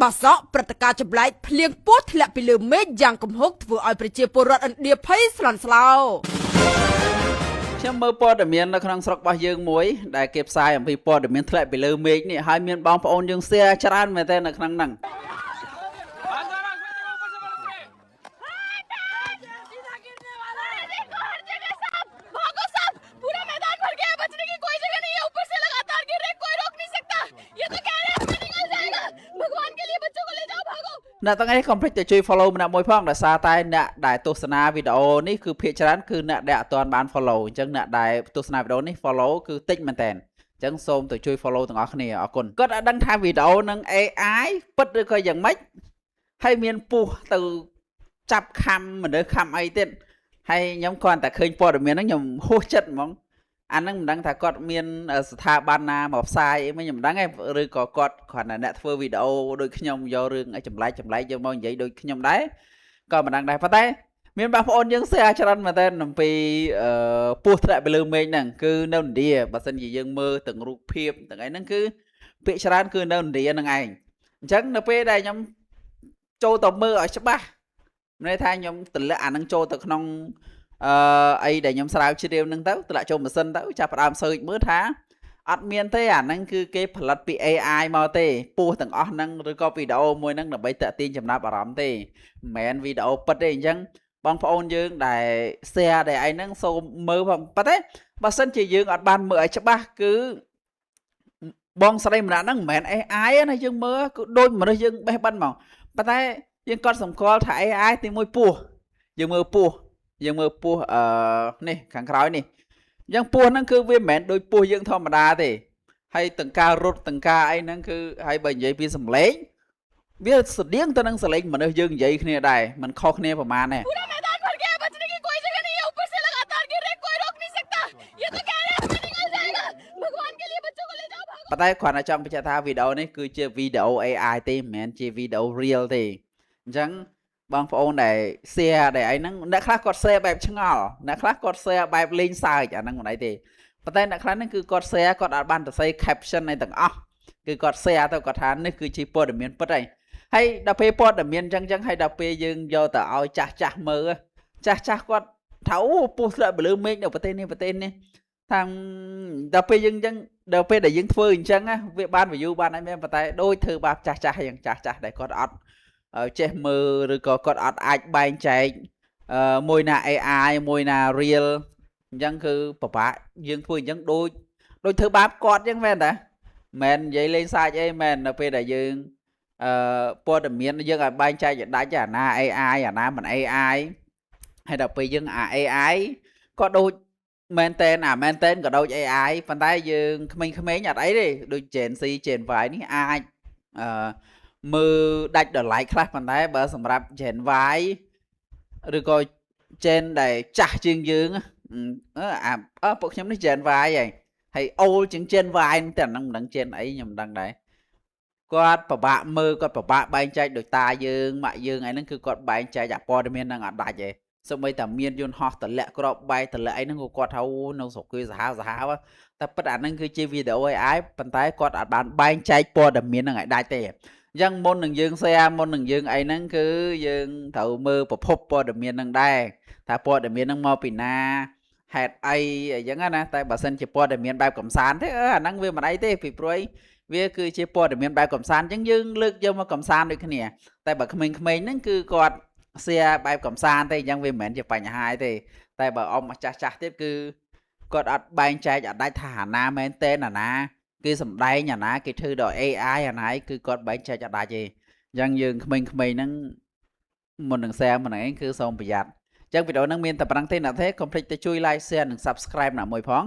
បាសក់ព្រឹត្តិការណ៍ចម្លែកភ្លៀងពោះធ្លាក់ពីលើមេឃយ៉ាងគំហុកធ្វើឲ្យប្រជាពលរដ្ឋឥណ្ឌាភ័យស្លន់ស្លោខ្ញុំមើលព័ត៌មាននៅក្នុងស្រុករបស់យើងមួយដែលគេផ្សាយអំពីព័ត៌មានធ្លាក់ពីលើមេឃនេះហើយមានបងប្អូនយើង share ច្រើនមែនទែននៅក្នុងហ្នឹងអ្នកទាំងអីកុំភ្លេចទៅជួយ follow ម្នាក់មួយផងដោយសារតែអ្នកដែលទស្សនាវីដេអូនេះគឺភាគច្រើនគឺអ្នកដែលអត់ទាន់បាន follow អញ្ចឹងអ្នកដែលទស្សនាវីដេអូនេះ follow គឺតិចមែនតើអញ្ចឹងសូមទៅជួយ follow ទាំងអស់គ្នាអរគុណគាត់អត់ដឹងថាវីដេអូនឹង AI ពិតឬក៏យ៉ាងម៉េចហើយមានពស់ទៅចាប់ខំមនុស្សខំអីទៀតហើយខ្ញុំគ្រាន់តែឃើញព័ត៌មានហ្នឹងខ្ញុំហួសចិត្តហ្មងអាហ្នឹងមិនដឹងថាគាត់មានស្ថាប័នណាមកផ្សាយអីមិនខ្ញុំមិនដឹងទេឬក៏គាត់គ្រាន់តែអ្នកធ្វើវីដេអូដូចខ្ញុំយករឿងឲ្យចម្លែកយកមកនិយាយដូចខ្ញុំដែរក៏មិនដឹងដែរប៉ុន្តែមានបងប្អូនយើង share ច្រើនមែនតើអំពីពស់ធ្លាក់ពីលើមេឃហ្នឹងគឺនៅឥណ្ឌាបើសិនជាយើងមើលទាំងរូបភាពទាំងអីហ្នឹងគឺពាក្យច្រើនគឺនៅឥណ្ឌាហ្នឹងឯងអញ្ចឹងនៅពេលដែលខ្ញុំចូលទៅមើលឲ្យច្បាស់ន័យថាខ្ញុំតម្លាក់អាហ្នឹងចូលទៅក្នុងអីដែលខ្ញុំស្រាវជ្រាវហ្នឹងទៅតម្លាក់ចូលម៉ាស៊ីនទៅចាប់ផ្ដើម search មើលថាអត់មានទេអាហ្នឹងគឺគេផលិតពី AI មកទេពស់ទាំងអស់ហ្នឹងឬក៏វីដេអូមួយហ្នឹងដើម្បីតាក់ទាញចំណាប់អារម្មណ៍ទេមិនមែនវីដេអូពិតទេអញ្ចឹងបងប្អូនយើងដែល share ដែលឯហ្នឹងសូមមើលផងប៉ុន្តែបើសិនជាយើងអត់បានមើលឲ្យច្បាស់គឺបងស្រីម្នាក់ហ្នឹងមិនមែន AI ណាយើងមើលគឺដូចមនុស្សយើងបេះបិណ្ឌហ្មងប៉ុន្តែយើងកត់សម្គាល់ថា AI ទីមួយពស់យើងមើលពស់នេះខាងក្រោយនេះអញ្ចឹងពស់ហ្នឹងគឺវាមិនមែនដូចពស់យើងធម្មតាទេហើយទាំងការរត់ទាំងការអីហ្នឹងគឺហើយបើនិយាយពីសំឡេងវាស្តៀងទៅនឹងសំឡេងមនុស្សយើងនិយាយគ្នាដែរមិនខុសគ្នាប្រហែលទេប៉ុន្តែគ្រាន់តែចង់បញ្ជាក់ថាវីដេអូនេះគឺជាវីដេអូ AI ទេមិនមែនជាវីដេអូ real ទេអញ្ចឹងបងប្អូនដែល share ដែលអីហ្នឹងអ្នកខ្លះគាត់ share បែបឆ្ងល់អ្នកខ្លះគាត់ share បែបលេងសើចអាហ្នឹងមិនអីទេប៉ុន្តែអ្នកខ្លះហ្នឹងគឺគាត់ share គាត់អត់បានទៅសេ caption អីទាំងអស់គឺគាត់ share ទៅគាត់ថានេះគឺជាព័ត៌មានពិតហើយដល់ពេលព័ត៌មានអញ្ចឹងហើយដល់ពេលយើងយកទៅឲ្យចាស់មើលចាស់គាត់ថាអូពស់ធ្លាក់ពីលើមេឃនៅប្រទេសនេះថាដល់ពេលយើងអញ្ចឹងដល់ពេលដែលយើងធ្វើអញ្ចឹងវាបាន view បានអីមែនប៉ុន្តែដូចធ្វើបាបចាស់យ៉ាងចាស់ដែលគាត់អត់ចេះមើលឬក៏គាត់អត់អាចបែងចែកមួយណា AI មួយណា real អញ្ចឹងគឺពិបាកយើងធ្វើអញ្ចឹងដូចធ្វើបាបគាត់អញ្ចឹងមែនតាមិននិយាយលេងសើចអីមែននៅពេលដែលយើងព័ត៌មានយើងឲ្យបែងចែកដាច់អាណា AI អាណាមិន AI ហើយដល់ពេលយើងអា AI ក៏ដូចមែនតែនក៏ដូច AI ប៉ុន្តែយើងក្មេងៗអត់អីទេដូច Gen Z Gen Y នេះអាចមើលដាច់ដល់ like ខ្លះប៉ុន្តែបើសម្រាប់ Gen Y ឬក៏ Gen ដែលចាស់ជាងយើងពួកខ្ញុំនេះ Gen Y ហើយ old ជាង Gen Y តែហ្នឹងមិនដឹង Gen អីខ្ញុំមិនដឹងដែរគាត់ពិបាកមើលគាត់ពិបាកបែងចែកដោយតាយើងម៉ាក់យើងអីហ្នឹងគឺគាត់បែងចែកអាព័ត៌មានហ្នឹងអត់ដាច់ទេសូម្បីតែមានយន្តហោះតម្លាក់ក្របបែកតម្លាក់អីហ្នឹងគាត់ថានៅស្រុកគេសាហាវតែពិតអាហ្នឹងគឺជាវីដេអូ AI ប៉ុន្តែគាត់អត់បានបែងចែកព័ត៌មានហ្នឹងឲ្យដាច់ទេអញ្ចឹងមុននឹងយើង share មុននឹងយើងអីហ្នឹងគឺយើងត្រូវមើលប្រភពព័ត៌មានហ្នឹងដែរថាព័ត៌មានហ្នឹងមកពីណាហេតុអីអញ្ចឹងណាតែបើសិនជាព័ត៌មានបែបកំសាន្តទេអាហ្នឹងវាមិនអីទេពីព្រោះវាគឺជាព័ត៌មានបែបកំសាន្តអញ្ចឹងយើងលើកយកមកកំសាន្តដូចគ្នាតែបើក្មេងៗហ្នឹងគឺគាត់ share បែបកំសាន្តទេអញ្ចឹងវាមិនមែនជាបញ្ហាទេតែបើអ៊ំចាស់ទៀតគឺគាត់អត់បែងចែកអត់ដាច់ថាអាណាមែនតែនអាណាគេសំដែងអាណាគេធ្វើដល់ AI អាណាគឺគាត់បែងចែកអត់ដាច់ទេអញ្ចឹងយើងក្មេងៗហ្នឹងមុននឹង share មុនហ្នឹងគឺសូមប្រយ័ត្នអញ្ចឹងវីដេអូហ្នឹងមានតែប៉ុណ្្នឹងទេអ្នកទេកុំភ្លេចទៅជួយ like share និង subscribe ណាមួយផង